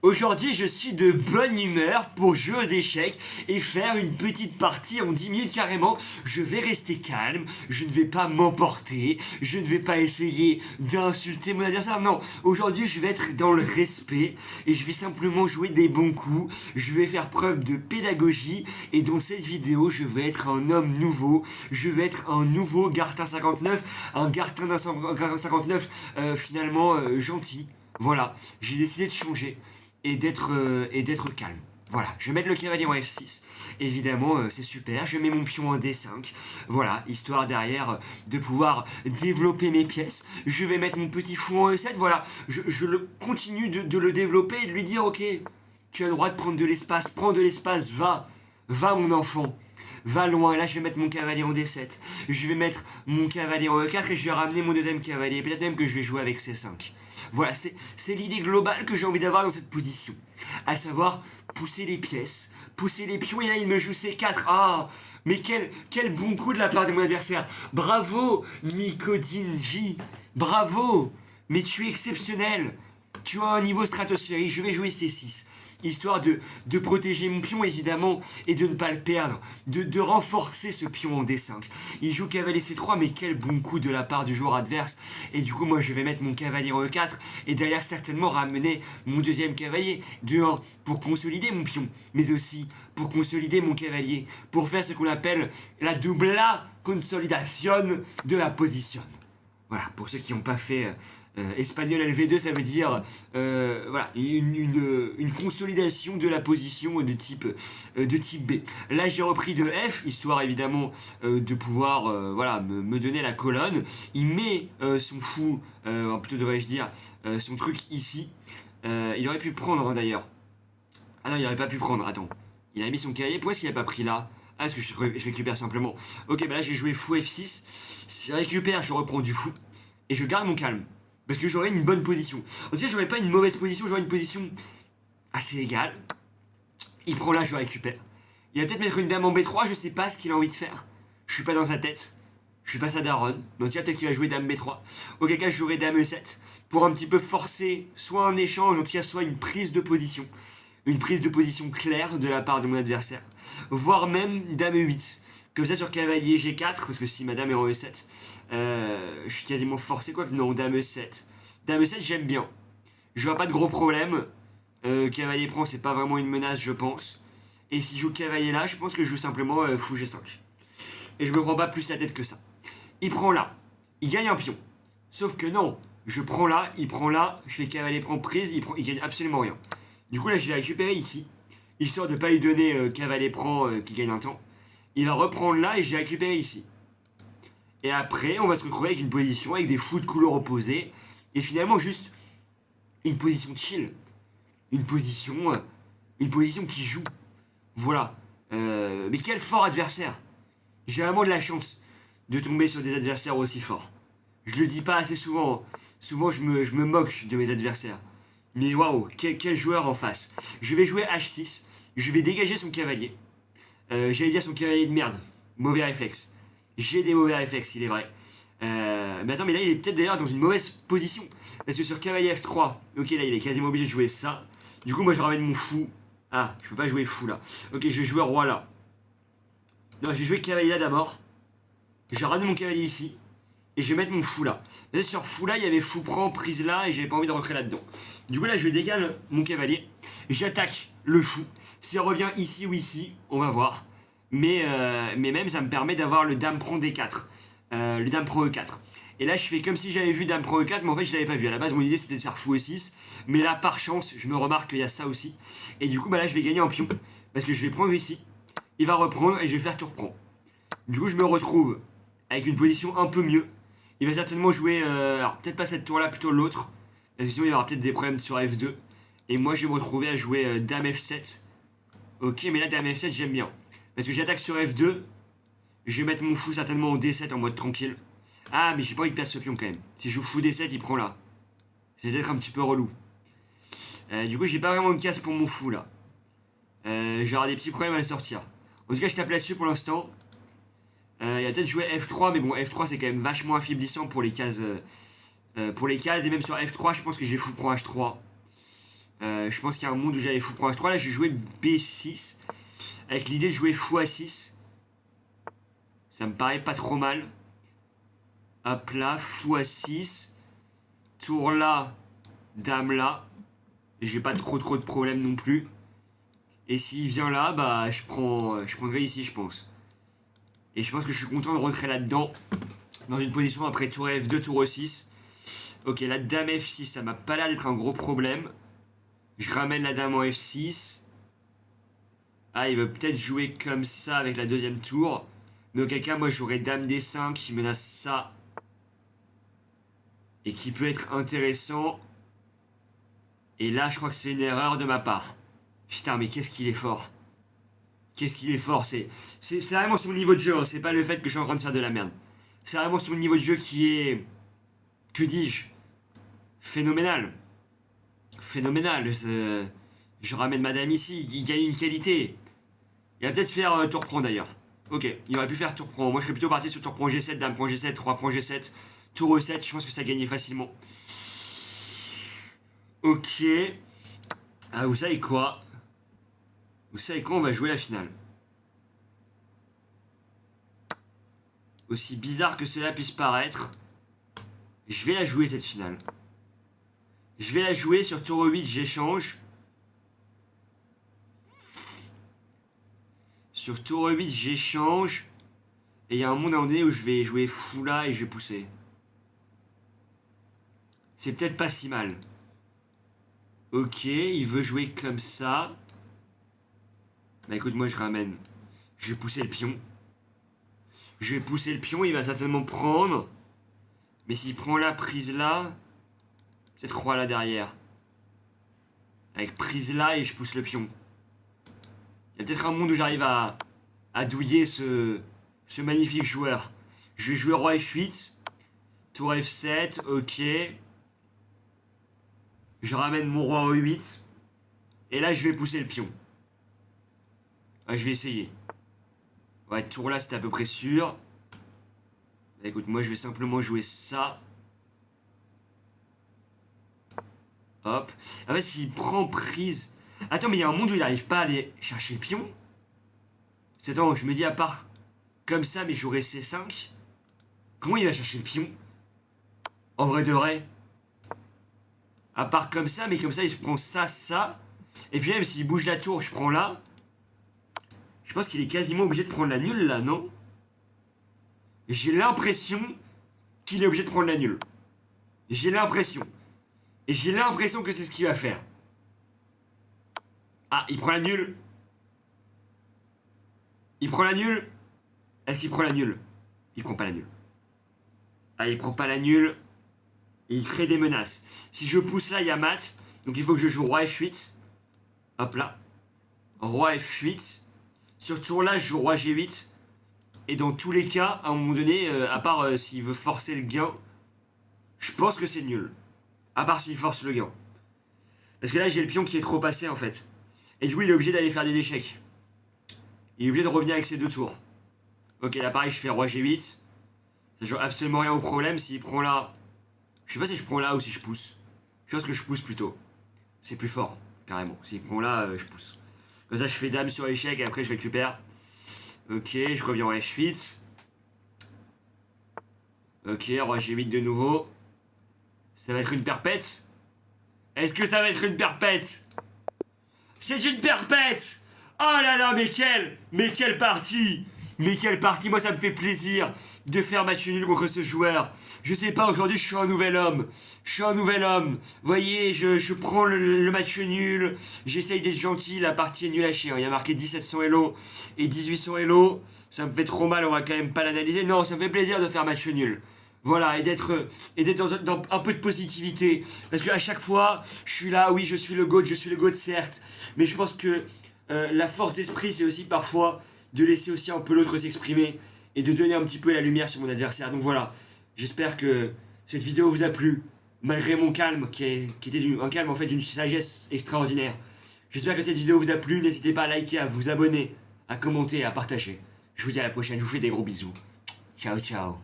Aujourd'hui, je suis de bonne humeur pour jouer aux échecs et faire une petite partie en 10 minutes carrément. Je vais rester calme, je ne vais pas m'emporter, je ne vais pas essayer d'insulter mon adversaire. Non, aujourd'hui, je vais être dans le respect et je vais simplement jouer des bons coups. Je vais faire preuve de pédagogie et dans cette vidéo, je vais être un homme nouveau. Je vais être un nouveau Gartin 59, un Gartin 59 finalement gentil. Voilà, j'ai décidé de changer et d'être calme. Voilà, je vais mettre le cavalier en F6. Évidemment, c'est super. Je mets mon pion en D5. Voilà, histoire derrière de pouvoir développer mes pièces. Je vais mettre mon petit fou en E7. Voilà, je continue de le développer et de lui dire ok, tu as le droit de prendre de l'espace. Prends de l'espace, va. Va, mon enfant. Va loin. Là, je vais mettre mon cavalier en D7. Je vais mettre mon cavalier en E4 et je vais ramener mon deuxième cavalier. Peut-être même que je vais jouer avec C5. Voilà, c'est l'idée globale que j'ai envie d'avoir dans cette position. À savoir, pousser les pièces, pousser les pions, et là il me joue C4. Ah, mais quel bon coup de la part de mon adversaire. Bravo, Nicodine J. Bravo, mais tu es exceptionnel. Tu as un niveau stratosphérique, je vais jouer C6. Histoire de protéger mon pion évidemment et de ne pas le perdre, de renforcer ce pion en D5. Il joue cavalier C3, mais quel bon coup de la part du joueur adverse. Et du coup moi je vais mettre mon cavalier en E4 et derrière certainement ramener mon deuxième cavalier de 1 pour consolider mon pion, mais aussi pour consolider mon cavalier, pour faire ce qu'on appelle la doubla consolidation de la position. Voilà, pour ceux qui n'ont pas fait espagnol LV2, ça veut dire voilà, une consolidation de la position de type B. Là, j'ai repris de F, histoire évidemment de pouvoir voilà, me donner la colonne. Il met son fou, plutôt devrais-je dire, son truc ici. Il aurait pu prendre hein, d'ailleurs. Ah non, il n'aurait pas pu prendre, attends. Il a mis son cavalier, pourquoi est-ce qu'il n'a pas pris là? Ah, parce que je récupère simplement. Ok, bah là j'ai joué fou F6. Si je récupère, je reprends du fou. Et je garde mon calme. Parce que j'aurai une bonne position. En tout cas, j'aurai pas une mauvaise position, j'aurai une position assez égale. Il prend là, je récupère. Il va peut-être mettre une dame en B3, je sais pas ce qu'il a envie de faire. Je suis pas dans sa tête. Je suis pas sa daronne. Mais en tout cas, peut-être qu'il va jouer dame B3. Auquel cas, je jouerai dame E7. Pour un petit peu forcer soit un échange, en tout cas, soit une prise de position. Une prise de position claire de la part de mon adversaire. Voire même dame E8. Comme ça sur cavalier G4, parce que si madame est en E7, je suis quasiment forcé quoi. Non, dame E7. Dame E7, j'aime bien. Je vois pas de gros problème. Cavalier prend, c'est pas vraiment une menace, je pense. Et si je joue cavalier là, je pense que je joue simplement fou G5. Et je me prends pas plus la tête que ça. Il prend là. Il gagne un pion. Sauf que non, je prends là, il prend là, je fais cavalier prend prise, il gagne absolument rien. Du coup là je vais récupérer ici, histoire de ne pas lui donner cavalier prend qui gagne un temps. Il va reprendre là et je vais récupérer ici. Et après on va se retrouver avec une position avec des fous de couleurs opposées. Et finalement juste une position chill. Une position, une position qui joue. Voilà. Mais quel fort adversaire. J'ai vraiment de la chance de tomber sur des adversaires aussi forts. Je le dis pas assez souvent. Souvent je me moque de mes adversaires. Mais waouh, quel joueur en face. Je vais jouer H6. Je vais dégager son cavalier. J'allais dire son cavalier de merde. Mauvais réflexe. J'ai des mauvais réflexes, il est vrai. Mais attends, mais là il est peut-être d'ailleurs dans une mauvaise position. Parce que sur cavalier F3, ok là il est quasiment obligé de jouer ça. Du coup moi je ramène mon fou. Ah, je peux pas jouer fou là. Ok, je vais jouer roi là. Non, j'ai joué cavalier là d'abord. J'ai ramené mon cavalier ici. Et je vais mettre mon fou là. Là, sur fou là, il y avait fou prend, prise là, et j'avais pas envie de rentrer là-dedans. Du coup là, je décale mon cavalier. J'attaque le fou. S'il revient ici ou ici, on va voir. Mais même, ça me permet d'avoir le dame prend D4. Le dame prend E4. Et là, je fais comme si j'avais vu dame prend E4, mais en fait, je l'avais pas vu. À la base, mon idée, c'était de faire fou E6. Mais là, par chance, je me remarque qu'il y a ça aussi. Et du coup, bah là, je vais gagner en pion. Parce que je vais prendre ici. Il va reprendre et je vais faire tour prend. Du coup, je me retrouve avec une position un peu mieux. Il va certainement jouer, alors peut-être pas cette tour-là, plutôt l'autre. Parce que sinon, il y aura peut-être des problèmes sur F2. Et moi, je vais me retrouver à jouer Dame F7. Ok, mais là, Dame F7, j'aime bien. Parce que j'attaque sur F2. Je vais mettre mon fou certainement en D7 en mode tranquille. Ah, mais j'ai pas envie de perdre ce pion quand même. Si je joue fou D7, il prend là. C'est peut-être un petit peu relou. Du coup, j'ai pas vraiment de casse pour mon fou là. J'aurai des petits problèmes à le sortir. En tout cas, je tape là-dessus pour l'instant. Il a peut-être joué F3, mais bon, F3 c'est quand même vachement affaiblissant pour les cases. Et même sur F3, je pense que j'ai fou prend H3. Je pense qu'il y a un monde où j'avais fou pour H3. Là, j'ai joué B6 avec l'idée de jouer x6. Ça me paraît pas trop mal. Hop là, x6. Tour là, dame là. J'ai pas trop de problèmes non plus. Et s'il vient là, bah je prendrai ici, je pense. Et je pense que je suis content de rentrer là-dedans. Dans une position après tour F2, tour E6. Ok, la dame F6, ça m'a pas l'air d'être un gros problème. Je ramène la dame en F6. Ah, il veut peut-être jouer comme ça avec la deuxième tour. Mais auquel cas, moi j'aurais dame D5 qui menace ça. Et qui peut être intéressant. Et là, je crois que c'est une erreur de ma part. Putain, mais qu'est-ce qu'il est fort. Qu'est-ce qu'il est fort. C'est vraiment son niveau de jeu. Hein. C'est pas le fait que je suis en train de faire de la merde. C'est vraiment son niveau de jeu qui est... Que dis-je? Phénoménal. Phénoménal. Je ramène madame ici. Il gagne une qualité. Il va peut-être faire tour prend d'ailleurs. Ok, il aurait pu faire tour prend. Moi, je serais plutôt parti sur tour prend G7, dame prend G7, roi prend G7, tour E7. Je pense que ça gagnait facilement. Ok. Ah, vous savez quoi? Vous savez quoi? On va jouer la finale. Aussi bizarre que cela puisse paraître, je vais la jouer cette finale. Je vais la jouer sur tour 8, j'échange. Sur tour 8, j'échange. Et il y a un moment donné où je vais jouer fou là et je vais pousser. C'est peut-être pas si mal. Ok, il veut jouer comme ça. Bah écoute, moi je ramène. Je vais pousser le pion. Je vais pousser le pion, il va certainement prendre. Mais s'il prend la prise là, peut-être roi là derrière. Avec prise là et je pousse le pion. Il y a peut-être un monde où j'arrive à douiller ce magnifique joueur. Je vais jouer roi F8. Tour F7, ok. Je ramène mon roi en E8. Et là, je vais pousser le pion. Ah, je vais essayer. Ouais, tour là, c'était à peu près sûr. Bah, écoute, moi, je vais simplement jouer ça. Hop. En fait, s'il prend prise... Attends, mais il y a un monde où il n'arrive pas à aller chercher le pion. C'est attends, je me dis à part comme ça, mais j'aurais C5. Comment il va chercher le pion? En vrai de vrai. À part comme ça, mais comme ça, il se prend ça, ça. Et puis même s'il bouge la tour, je prends là. Je pense qu'il est quasiment obligé de prendre la nulle là, non? J'ai l'impression qu'il est obligé de prendre la nulle. J'ai l'impression. Et j'ai l'impression que c'est ce qu'il va faire. Ah, il prend la nulle. Il prend la nulle. Est-ce qu'il prend la nulle? Il prend pas la nulle. Ah, il prend pas la nulle. Et il crée des menaces. Si je pousse là, il y a mat. Donc il faut que je joue roi F8. Hop là. Roi F8. Sur tour là, je joue roi G8. Et dans tous les cas, à un moment donné, à part s'il veut forcer le gain, je pense que c'est nul. À part s'il force le gain. Parce que là, j'ai le pion qui est trop passé en fait. Et du coup, il est obligé d'aller faire des échecs. Il est obligé de revenir avec ses deux tours. Ok, là pareil, je fais roi G8. Ça joue absolument rien au problème. S'il prend là... Je sais pas si je prends là ou si je pousse. Je pense que je pousse plutôt. C'est plus fort, carrément. S'il prend là, je pousse. Comme ça, je fais dame sur échec et après je récupère. Ok, je reviens en F8. Ok, roi G8 de nouveau. Ça va être une perpète? Est-ce que ça va être une perpète? C'est une perpète! Oh là là, mais quelle partie! Mais quelle partie! Moi, ça me fait plaisir de faire match nul contre ce joueur. Je sais pas, aujourd'hui, je suis un nouvel homme. Je suis un nouvel homme. Vous voyez, je prends le match nul. J'essaye d'être gentil. La partie est nulle à chier. Il y a marqué 1700 Elo et 1800 Elo. Ça me fait trop mal, on va quand même pas l'analyser. Non, ça me fait plaisir de faire match nul. Voilà, et d'être dans un peu de positivité. Parce qu'à chaque fois, je suis là, oui, je suis le GOAT, certes. Mais je pense que la force d'esprit, c'est aussi parfois de laisser aussi un peu l'autre s'exprimer et de donner un petit peu la lumière sur mon adversaire. Donc voilà, j'espère que cette vidéo vous a plu, malgré mon calme, qui était un calme en fait d'une sagesse extraordinaire. J'espère que cette vidéo vous a plu, n'hésitez pas à liker, à vous abonner, à commenter et à partager. Je vous dis à la prochaine, je vous fais des gros bisous. Ciao, ciao.